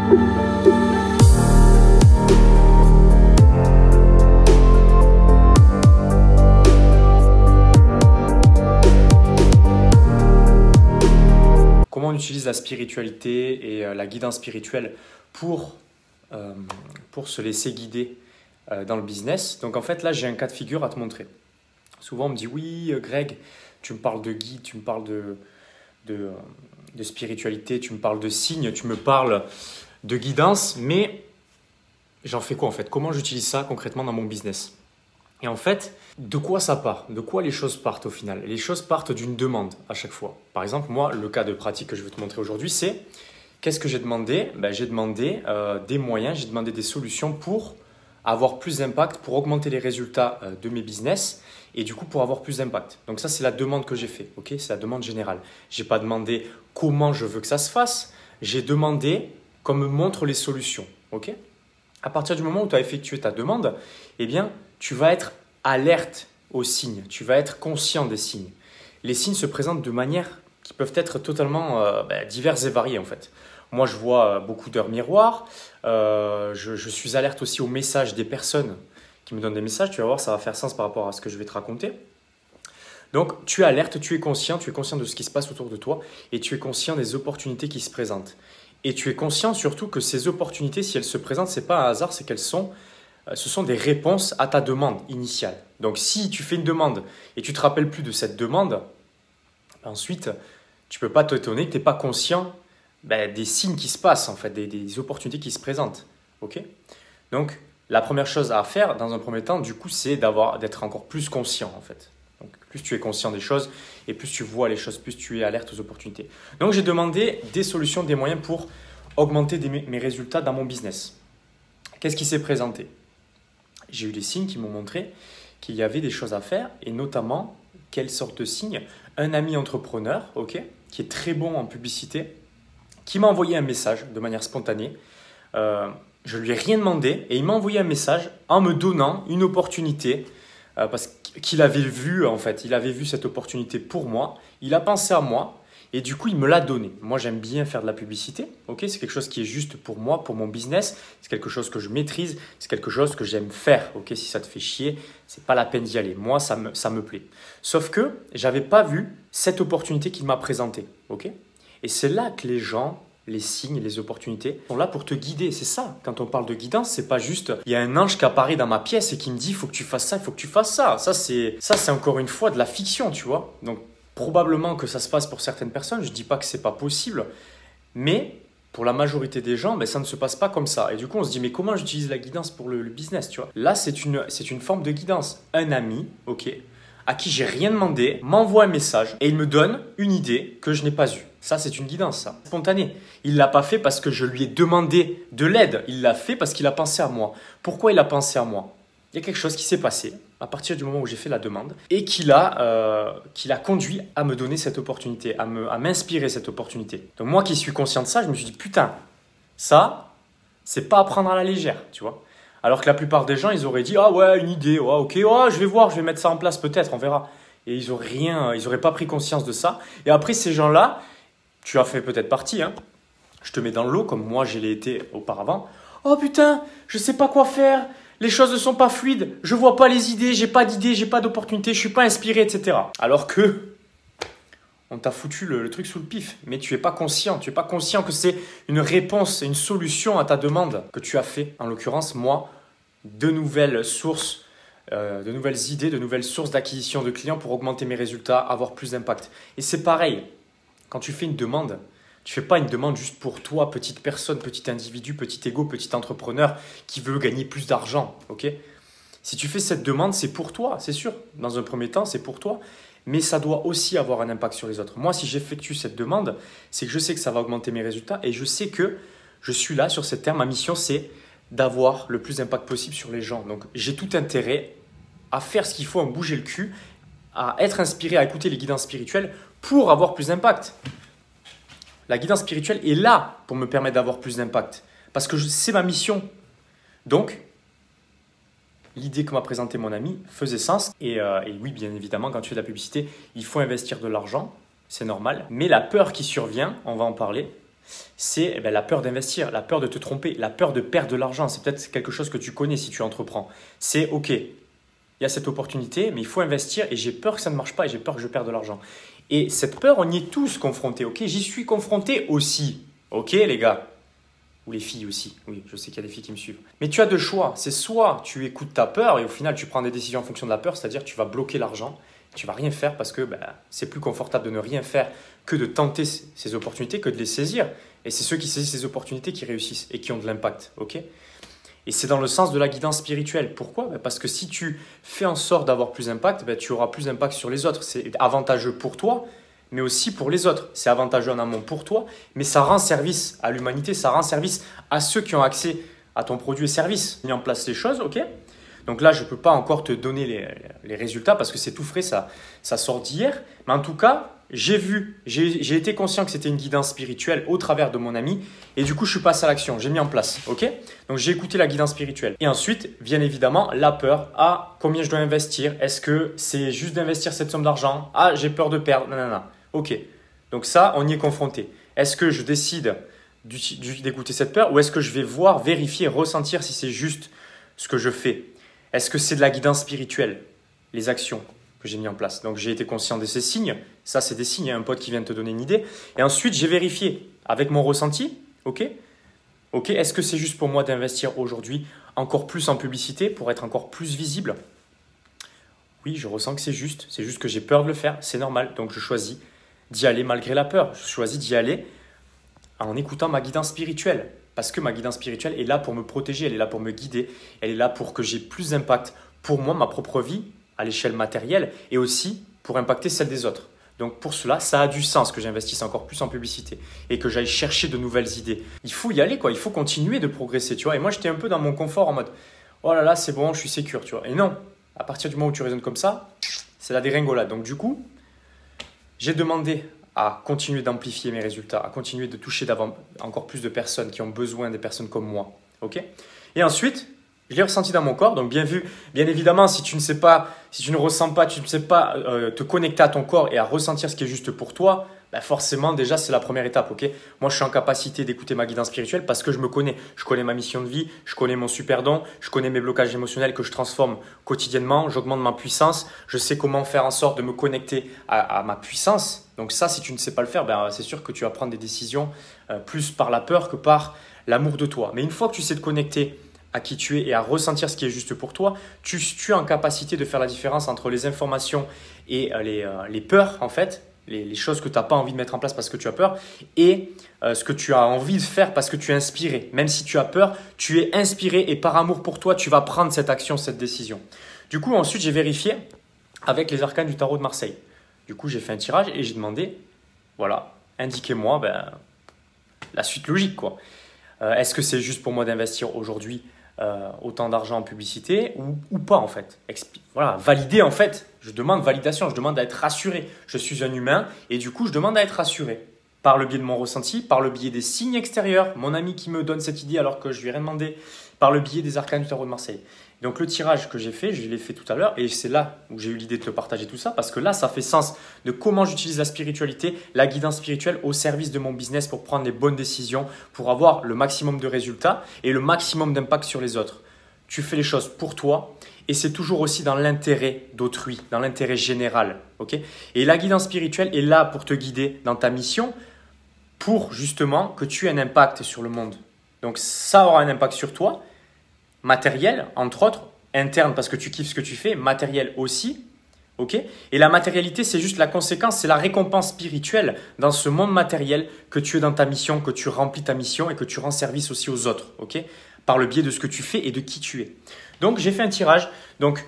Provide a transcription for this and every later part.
Comment on utilise la spiritualité et la guidance spirituelle pour se laisser guider dans le business. Donc en fait là j'ai un cas de figure à te montrer. Souvent on me dit oui Greg, tu me parles de guide, tu me parles de spiritualité, tu me parles de signes, tu me parles de guidance, mais j'en fais quoi en fait? Comment j'utilise ça concrètement dans mon business? Et en fait, de quoi ça part? De quoi les choses partent au final? Les choses partent d'une demande à chaque fois. Par exemple, moi, le cas de pratique que je veux te montrer aujourd'hui, c'est qu'est-ce que j'ai demandé? J'ai demandé des moyens, j'ai demandé des solutions pour avoir plus d'impact, pour augmenter les résultats de mes business et du coup pour avoir plus d'impact. Donc ça, c'est la demande que j'ai fait, ok? C'est la demande générale. Je n'ai pas demandé comment je veux que ça se fasse, j'ai demandé qu'on me montre les solutions, ok? À partir du moment où tu as effectué ta demande, eh bien, tu vas être alerte aux signes, tu vas être conscient des signes. Les signes se présentent de manière qui peuvent être totalement diverses et variées en fait. Moi, je vois beaucoup d'heures miroirs, je suis alerte aussi aux messages des personnes qui me donnent des messages. Tu vas voir, ça va faire sens par rapport à ce que je vais te raconter. Donc, tu es alerte, tu es conscient de ce qui se passe autour de toi et tu es conscient des opportunités qui se présentent. Et tu es conscient surtout que ces opportunités, si elles se présentent, ce n'est pas un hasard, c'est qu'elles sont... Ce sont des réponses à ta demande initiale. Donc, si tu fais une demande et tu ne te rappelles plus de cette demande, ensuite, tu ne peux pas t'étonner que tu n'es pas conscient des signes qui se passent, en fait, des opportunités qui se présentent. Okay? Donc, la première chose à faire, dans un premier temps, du coup, c'est d'être encore plus conscient, en fait. Donc, plus tu es conscient des choses et plus tu vois les choses, plus tu es alerte aux opportunités. Donc, j'ai demandé des solutions, des moyens pour augmenter mes résultats dans mon business. Qu'est-ce qui s'est présenté? J'ai eu des signes qui m'ont montré qu'il y avait des choses à faire et notamment, quelle sorte de signes? Un ami entrepreneur, ok, qui est très bon en publicité, qui m'a envoyé un message de manière spontanée. Je lui ai rien demandé et il m'a envoyé un message en me donnant une opportunité parce qu'il avait vu, en fait, il avait vu cette opportunité pour moi, il a pensé à moi. Et du coup, il me l'a donné. Moi, j'aime bien faire de la publicité. Okay, c'est quelque chose qui est juste pour moi, pour mon business. C'est quelque chose que je maîtrise. C'est quelque chose que j'aime faire. Okay, si ça te fait chier, ce n'est pas la peine d'y aller. Moi, ça me plaît. Sauf que je n'avais pas vu cette opportunité qu'il m'a présentée. Okay, et c'est là que les gens, les signes, les opportunités sont là pour te guider. C'est ça. Quand on parle de guidance, c'est pas juste il y a un ange qui apparaît dans ma pièce et qui me dit il faut que tu fasses ça, il faut que tu fasses ça. Ça, c'est encore une fois de la fiction, tu vois. Donc, probablement que ça se passe pour certaines personnes, je ne dis pas que ce n'est pas possible, mais pour la majorité des gens, ça ne se passe pas comme ça. Et du coup, on se dit, mais comment j'utilise la guidance pour le business, tu vois? Là, c'est une forme de guidance. Un ami, ok, à qui j'ai rien demandé, m'envoie un message et il me donne une idée que je n'ai pas eue. Ça, c'est une guidance, ça. Spontanée. Il ne l'a pas fait parce que je lui ai demandé de l'aide. Il l'a fait parce qu'il a pensé à moi. Pourquoi il a pensé à moi? Il y a quelque chose qui s'est passé à partir du moment où j'ai fait la demande et qui l'a conduit à me donner cette opportunité, à m'inspirer cette opportunité. Donc moi qui suis conscient de ça, je me suis dit putain, ça, c'est pas à prendre à la légère, tu vois. Alors que la plupart des gens, ils auraient dit ah ouais, une idée, ouais, ok, ouais, je vais voir, je vais mettre ça en place peut-être, on verra. Et ils auraient pas pris conscience de ça. Et après ces gens-là, tu as fait peut-être partie, hein. Je te mets dans l'eau comme moi je l'ai été auparavant. Oh putain, je sais pas quoi faire. Les choses ne sont pas fluides, je ne vois pas les idées, j'ai pas d'opportunité, je ne suis pas inspiré, etc. Alors que on t'a foutu le truc sous le pif, mais tu n'es pas conscient. Tu n'es pas conscient que c'est une réponse, une solution à ta demande que tu as fait. En l'occurrence, moi, de nouvelles sources, de nouvelles idées, de nouvelles sources d'acquisition de clients pour augmenter mes résultats, avoir plus d'impact. Et c'est pareil, quand tu fais une demande, tu ne fais pas une demande juste pour toi, petite personne, petit individu, petit ego, petit entrepreneur qui veut gagner plus d'argent. Okay, si tu fais cette demande, c'est pour toi, c'est sûr. Dans un premier temps, c'est pour toi. Mais ça doit aussi avoir un impact sur les autres. Moi, si j'effectue cette demande, c'est que je sais que ça va augmenter mes résultats et je sais que je suis là sur cette terre. Ma mission, c'est d'avoir le plus d'impact possible sur les gens. Donc, j'ai tout intérêt à faire ce qu'il faut, à me bouger le cul, à être inspiré, à écouter les guidances spirituelles pour avoir plus d'impact. La guidance spirituelle est là pour me permettre d'avoir plus d'impact parce que c'est ma mission. Donc, l'idée que m'a présentée mon ami faisait sens. Et oui, bien évidemment, quand tu fais de la publicité, il faut investir de l'argent, c'est normal. Mais la peur qui survient, on va en parler, c'est la peur d'investir, la peur de te tromper, la peur de perdre de l'argent. C'est peut-être quelque chose que tu connais si tu entreprends. C'est OK, il y a cette opportunité, mais il faut investir et j'ai peur que ça ne marche pas et j'ai peur que je perde de l'argent. Et cette peur, on y est tous confrontés. OK, j'y suis confronté aussi. OK, les gars. Ou les filles aussi. Oui, je sais qu'il y a des filles qui me suivent. Mais tu as deux choix. C'est soit tu écoutes ta peur et au final, tu prends des décisions en fonction de la peur, c'est-à-dire que tu vas bloquer l'argent. Tu vas rien faire parce que c'est plus confortable de ne rien faire que de tenter ces opportunités, que de les saisir. Et c'est ceux qui saisissent ces opportunités qui réussissent et qui ont de l'impact. OK ? Et c'est dans le sens de la guidance spirituelle. Pourquoi ? Parce que si tu fais en sorte d'avoir plus d'impact, tu auras plus d'impact sur les autres. C'est avantageux pour toi, mais aussi pour les autres. C'est avantageux en amont pour toi, mais ça rend service à l'humanité, ça rend service à ceux qui ont accès à ton produit et service. Mis en place les choses, OK ? Donc là, je ne peux pas encore te donner les résultats parce que c'est tout frais, ça sort d'hier. Mais en tout cas, j'ai été conscient que c'était une guidance spirituelle au travers de mon ami et du coup, je suis passé à l'action, j'ai mis en place. OK ? Donc, j'ai écouté la guidance spirituelle. Et ensuite, bien évidemment, la peur. Ah, combien je dois investir ? Est-ce que c'est juste d'investir cette somme d'argent ? Ah, j'ai peur de perdre. Non. OK. Donc ça, on y est confronté. Est-ce que je décide d'écouter cette peur ou est-ce que je vais vérifier, ressentir si c'est juste ce que je fais ? Est-ce que c'est de la guidance spirituelle, les actions que j'ai mis en place ? Donc, j'ai été conscient de ces signes. Ça, c'est des signes. Il y a un pote qui vient de te donner une idée. Et ensuite, j'ai vérifié avec mon ressenti. OK ? Est-ce que c'est juste pour moi d'investir aujourd'hui encore plus en publicité pour être encore plus visible ? Oui, je ressens que c'est juste. C'est juste que j'ai peur de le faire. C'est normal. Donc, je choisis d'y aller malgré la peur. Je choisis d'y aller en écoutant ma guidance spirituelle. Parce que ma guidance spirituelle est là pour me protéger, elle est là pour me guider, elle est là pour que j'ai plus d'impact pour moi, ma propre vie, à l'échelle matérielle, et aussi pour impacter celle des autres. Donc pour cela, ça a du sens que j'investisse encore plus en publicité et que j'aille chercher de nouvelles idées. Il faut y aller, quoi. Il faut continuer de progresser, tu vois. Et moi, j'étais un peu dans mon confort en mode « Oh là là, c'est bon, je suis sécure, tu vois. » Et non, à partir du moment où tu raisonnes comme ça, c'est la dégringolade. Donc du coup, j'ai demandé à continuer d'amplifier mes résultats, à continuer de toucher encore plus de personnes qui ont besoin des personnes comme moi. OK ? Et ensuite, je l'ai ressenti dans mon corps. Donc bien évidemment, si tu ne ressens pas, tu ne sais pas te connecter à ton corps et à ressentir ce qui est juste pour toi, forcément, déjà, c'est la première étape. OK ? Moi, je suis en capacité d'écouter ma guidance spirituelle parce que je me connais. Je connais ma mission de vie, je connais mon super don, je connais mes blocages émotionnels que je transforme quotidiennement, j'augmente ma puissance, je sais comment faire en sorte de me connecter à ma puissance. Donc ça, si tu ne sais pas le faire, c'est sûr que tu vas prendre des décisions plus par la peur que par l'amour de toi. Mais une fois que tu sais te connecter à qui tu es et à ressentir ce qui est juste pour toi, tu es en capacité de faire la différence entre les informations et les peurs, en fait, les choses que tu n'as pas envie de mettre en place parce que tu as peur et ce que tu as envie de faire parce que tu es inspiré. Même si tu as peur, tu es inspiré et par amour pour toi, tu vas prendre cette action, cette décision. Du coup, ensuite, j'ai vérifié avec les arcanes du tarot de Marseille. Du coup, j'ai fait un tirage et j'ai demandé, voilà, indiquez-moi la suite logique, quoi. Est-ce que c'est juste pour moi d'investir aujourd'hui autant d'argent en publicité ou pas, en fait ? Voilà, valider, en fait. Je demande validation, je demande à être rassuré. Je suis un humain et du coup, je demande à être rassuré. Par le biais de mon ressenti, par le biais des signes extérieurs, mon ami qui me donne cette idée alors que je lui ai rien demandé, par le biais des arcanes du tarot de Marseille. Donc le tirage que j'ai fait, je l'ai fait tout à l'heure et c'est là où j'ai eu l'idée de te partager tout ça parce que là, ça fait sens de comment j'utilise la spiritualité, la guidance spirituelle au service de mon business pour prendre les bonnes décisions, pour avoir le maximum de résultats et le maximum d'impact sur les autres. Tu fais les choses pour toi et c'est toujours aussi dans l'intérêt d'autrui, dans l'intérêt général. Okay ? Et la guidance spirituelle est là pour te guider dans ta mission pour justement que tu aies un impact sur le monde. Donc ça aura un impact sur toi, matériel, entre autres, interne parce que tu kiffes ce que tu fais, matériel aussi. Okay ? Et la matérialité, c'est juste la conséquence, c'est la récompense spirituelle dans ce monde matériel que tu es dans ta mission, que tu remplis ta mission et que tu rends service aussi aux autres, okay ? Par le biais de ce que tu fais et de qui tu es. Donc, j'ai fait un tirage. Donc,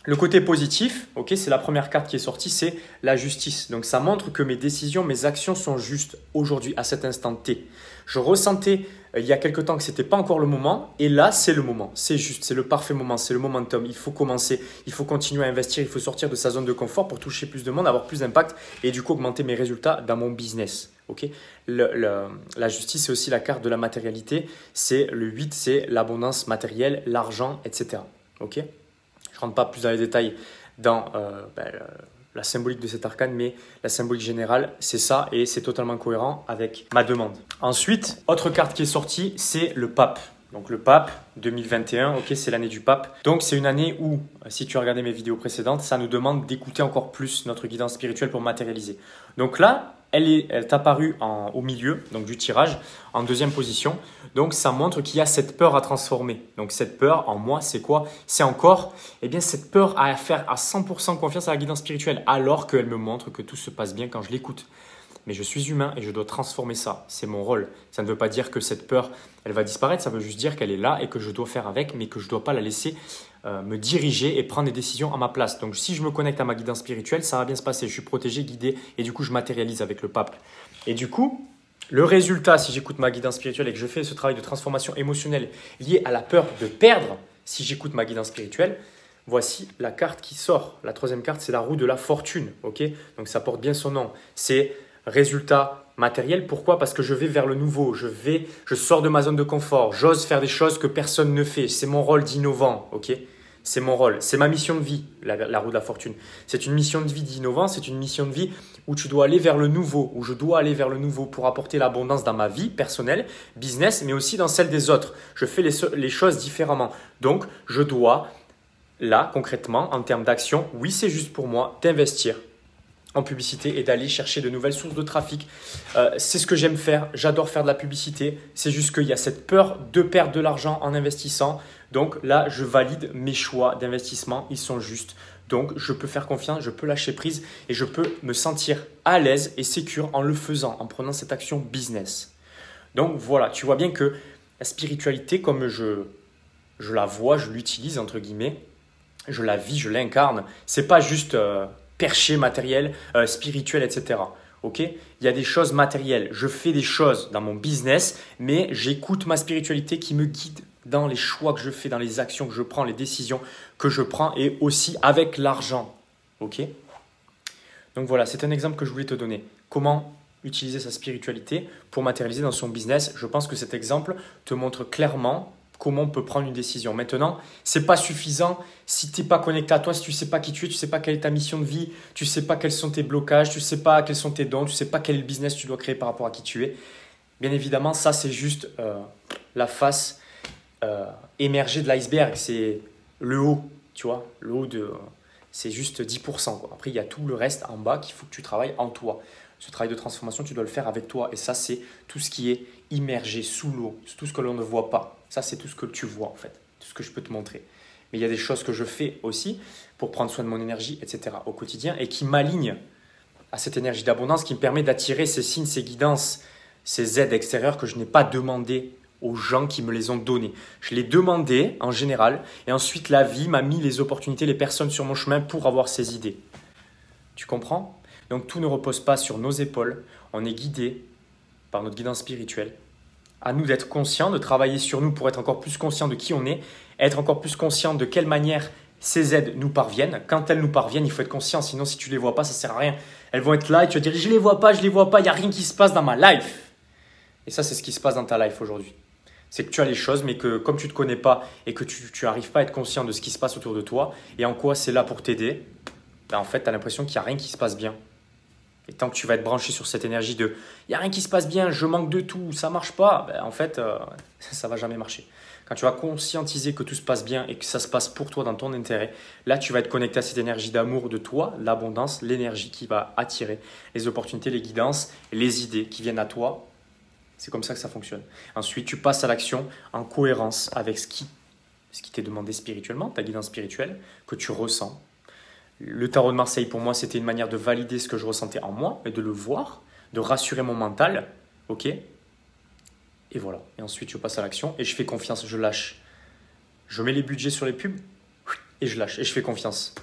le côté positif, okay, c'est la première carte qui est sortie, c'est la justice. Donc, ça montre que mes décisions, mes actions sont justes aujourd'hui, à cet instant T. Je ressentais il y a quelque temps que ce n'était pas encore le moment et là, c'est le moment. C'est juste, c'est le parfait moment, c'est le momentum. Il faut commencer, il faut continuer à investir, il faut sortir de sa zone de confort pour toucher plus de monde, avoir plus d'impact et du coup augmenter mes résultats dans mon business. Okay ? La justice, c'est aussi la carte de la matérialité. C'est le 8, c'est l'abondance matérielle, l'argent, etc. Okay ? Je ne rentre pas plus dans les détails dans la symbolique de cet arcane, mais la symbolique générale, c'est ça et c'est totalement cohérent avec ma demande. Ensuite, autre carte qui est sortie, c'est le pape. Donc le pape 2021, ok, c'est l'année du pape. Donc c'est une année où, si tu as regardé mes vidéos précédentes, ça nous demande d'écouter encore plus notre guidance spirituelle pour matérialiser. Donc là, elle est apparue au milieu donc du tirage, en deuxième position. Donc ça montre qu'il y a cette peur à transformer. Donc cette peur en moi, c'est quoi? C'est encore cette peur à faire à 100% confiance à la guidance spirituelle, alors qu'elle me montre que tout se passe bien quand je l'écoute. Mais je suis humain et je dois transformer ça. C'est mon rôle. Ça ne veut pas dire que cette peur, elle va disparaître. Ça veut juste dire qu'elle est là et que je dois faire avec, mais que je ne dois pas la laisser me diriger et prendre des décisions à ma place. Donc si je me connecte à ma guidance spirituelle, ça va bien se passer. Je suis protégé, guidé et du coup, je matérialise avec le pape. Et du coup, le résultat, si j'écoute ma guidance spirituelle et que je fais ce travail de transformation émotionnelle lié à la peur de perdre, si j'écoute ma guidance spirituelle, voici la carte qui sort. La troisième carte, c'est la roue de la fortune. Okay, donc ça porte bien son nom. C'est résultat matériel. Pourquoi? Parce que je vais vers le nouveau. Je sors de ma zone de confort. J'ose faire des choses que personne ne fait. C'est mon rôle d'innovant. Okay, c'est mon rôle. C'est ma mission de vie, la roue de la fortune. C'est une mission de vie d'innovant. C'est une mission de vie où tu dois aller vers le nouveau, où je dois aller vers le nouveau pour apporter l'abondance dans ma vie personnelle, business, mais aussi dans celle des autres. Je fais les choses différemment. Donc, je dois, là, concrètement, en termes d'action, oui, c'est juste pour moi d'investir en publicité et d'aller chercher de nouvelles sources de trafic. C'est ce que j'aime faire. J'adore faire de la publicité. C'est juste qu'il y a cette peur de perdre de l'argent en investissant. Donc là, je valide mes choix d'investissement. Ils sont justes. Donc, je peux faire confiance, je peux lâcher prise et je peux me sentir à l'aise et sécure en le faisant, en prenant cette action business. Donc voilà, tu vois bien que la spiritualité, comme je la vois, je l'utilise entre guillemets, je la vis, je l'incarne. C'est pas juste perché matériel, spirituel, etc. Ok, il y a des choses matérielles. Je fais des choses dans mon business, mais j'écoute ma spiritualité qui me guide dans les choix que je fais, dans les actions que je prends, les décisions que je prends et aussi avec l'argent. Ok, donc voilà, c'est un exemple que je voulais te donner. Comment utiliser sa spiritualité pour matérialiser dans son business. Je pense que cet exemple te montre clairement comment on peut prendre une décision. Maintenant, ce n'est pas suffisant si tu n'es pas connecté à toi, si tu ne sais pas qui tu es, tu ne sais pas quelle est ta mission de vie, tu ne sais pas quels sont tes blocages, tu ne sais pas quels sont tes dons, tu ne sais pas quel business tu dois créer par rapport à qui tu es. Bien évidemment, ça c'est juste la face émergée de l'iceberg. C'est le haut, tu vois, le haut c'est juste 10%, quoi. Après, il y a tout le reste en bas qu'il faut que tu travailles en toi. Ce travail de transformation, tu dois le faire avec toi. Et ça, c'est tout ce qui est immergé sous l'eau, c'est tout ce que l'on ne voit pas. Ça, c'est tout ce que tu vois en fait, tout ce que je peux te montrer. Mais il y a des choses que je fais aussi pour prendre soin de mon énergie, etc. au quotidien et qui m'alignent à cette énergie d'abondance qui me permet d'attirer ces signes, ces guidances, ces aides extérieures que je n'ai pas demandées aux gens qui me les ont données. Je les demandais en général et ensuite la vie m'a mis les opportunités, les personnes sur mon chemin pour avoir ces idées. Tu comprends? Donc tout ne repose pas sur nos épaules. On est guidé par notre guidance spirituelle. À nous d'être conscients, de travailler sur nous pour être encore plus conscients de qui on est, être encore plus conscients de quelle manière ces aides nous parviennent. Quand elles nous parviennent, il faut être conscient, sinon si tu ne les vois pas, ça ne sert à rien. Elles vont être là et tu vas dire « je ne les vois pas, il n'y a rien qui se passe dans ma life ». Et ça, c'est ce qui se passe dans ta life aujourd'hui. C'est que tu as les choses, mais que comme tu ne te connais pas et que tu n'arrives pas à être conscient de ce qui se passe autour de toi et en quoi c'est là pour t'aider, ben en fait, tu as l'impression qu'il n'y a rien qui se passe bien. Et tant que tu vas être branché sur cette énergie de « il n'y a rien qui se passe bien, je manque de tout, ça ne marche pas ben, », en fait, ça ne va jamais marcher. Quand tu vas conscientiser que tout se passe bien et que ça se passe pour toi dans ton intérêt, là, tu vas être connecté à cette énergie d'amour de toi, l'abondance, l'énergie qui va attirer les opportunités, les guidances, les idées qui viennent à toi. C'est comme ça que ça fonctionne. Ensuite, tu passes à l'action en cohérence avec ce qui t'est demandé spirituellement, ta guidance spirituelle, que tu ressens. Le tarot de Marseille, pour moi, c'était une manière de valider ce que je ressentais en moi et de le voir, de rassurer mon mental. Ok ? Et voilà. Et ensuite, je passe à l'action et je fais confiance, je lâche. Je mets les budgets sur les pubs et je lâche et je fais confiance.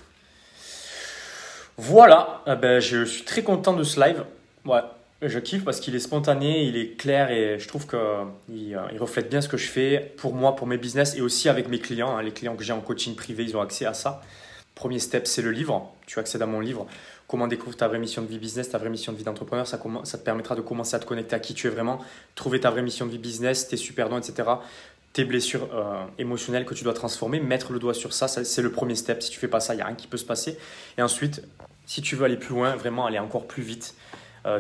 Voilà. Je suis très content de ce live. Ouais. Je kiffe parce qu'il est spontané, il est clair et je trouve qu'il reflète bien ce que je fais pour moi, pour mes business et aussi avec mes clients. Les clients que j'ai en coaching privé, ils ont accès à ça. Premier step, c'est le livre. Tu accèdes à mon livre. Comment découvrir ta vraie mission de vie business, ta vraie mission de vie d'entrepreneur. Ça te permettra de commencer à te connecter à qui tu es vraiment, trouver ta vraie mission de vie business, tes super dons, etc. tes blessures émotionnelles que tu dois transformer, mettre le doigt sur ça, c'est le premier step. Si tu fais pas ça, il n'y a rien qui peut se passer. Et ensuite, si tu veux aller plus loin, vraiment aller encore plus vite,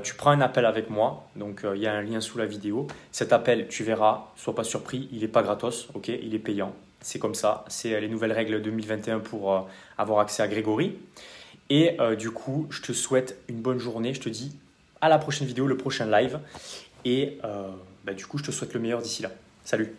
tu prends un appel avec moi. Donc, il y a un lien sous la vidéo. Cet appel, tu verras, sois pas surpris, il n'est pas gratos, ok, il est payant. C'est comme ça, c'est les nouvelles règles 2021 pour avoir accès à Grégory. Et du coup, je te souhaite une bonne journée. Je te dis à la prochaine vidéo, le prochain live. Et du coup, je te souhaite le meilleur d'ici là. Salut!